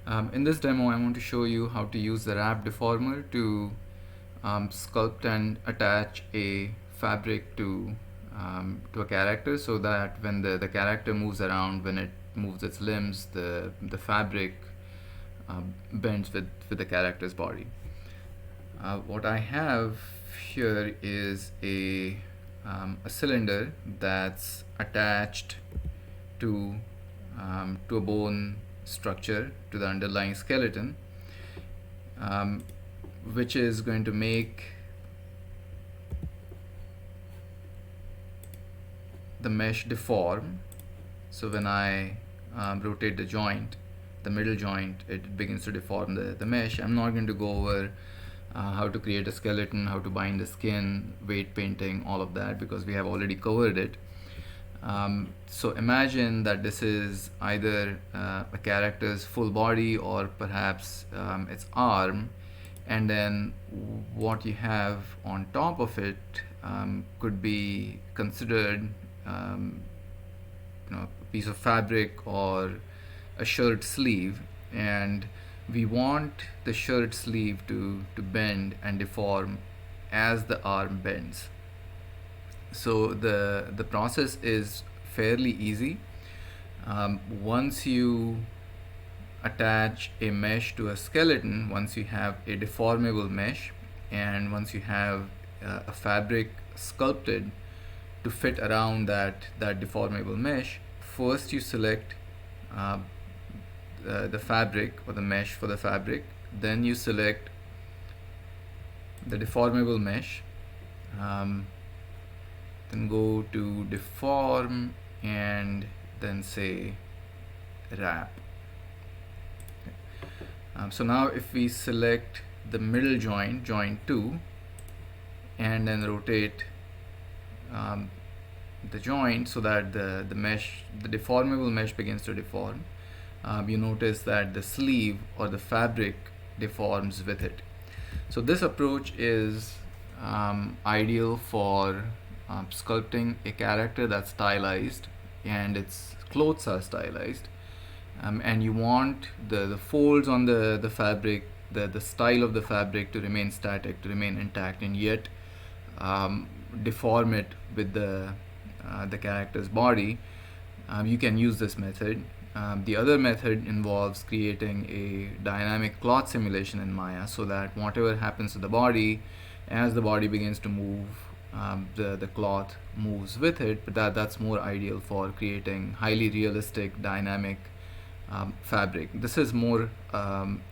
In this demo, I want to show you how to use the wrap deformer to sculpt and attach a fabric to a character, so that when the character moves around, when it moves its limbs, the fabric bends with the character's body. What I have here is a cylinder that's attached to a bone structure, to the underlying skeleton, um, which is going to make the mesh deform. So when I rotate the joint, the middle joint, it begins to deform the mesh. I'm not going to go over how to create a skeleton, how to bind the skin, weight painting, all of that, because we have already covered it. So imagine that this is either a character's full body or perhaps its arm, and then what you have on top of it could be considered a piece of fabric or a shirt sleeve, and we want the shirt sleeve to bend and deform as the arm bends. So the process is fairly easy. Once you attach a mesh to a skeleton, once you have a deformable mesh, and once you have a fabric sculpted to fit around that deformable mesh, first you select the fabric or the mesh for the fabric, then you select the deformable mesh, then go to deform and then say wrap. So now if we select the middle joint, joint 2, and then rotate the joint so that the deformable mesh begins to deform, you notice that the sleeve or the fabric deforms with it. So this approach is ideal for sculpting a character that's stylized and its clothes are stylized, and you want the folds on the fabric, the style of the fabric to remain static, to remain intact, and yet deform it with the character's body. You can use this method. The other method involves creating a dynamic cloth simulation in Maya, so that whatever happens to the body, as the body begins to move, the cloth moves with it. But that's more ideal for creating highly realistic dynamic fabric. This is more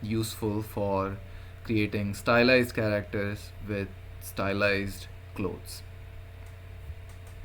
useful for creating stylized characters with stylized clothes.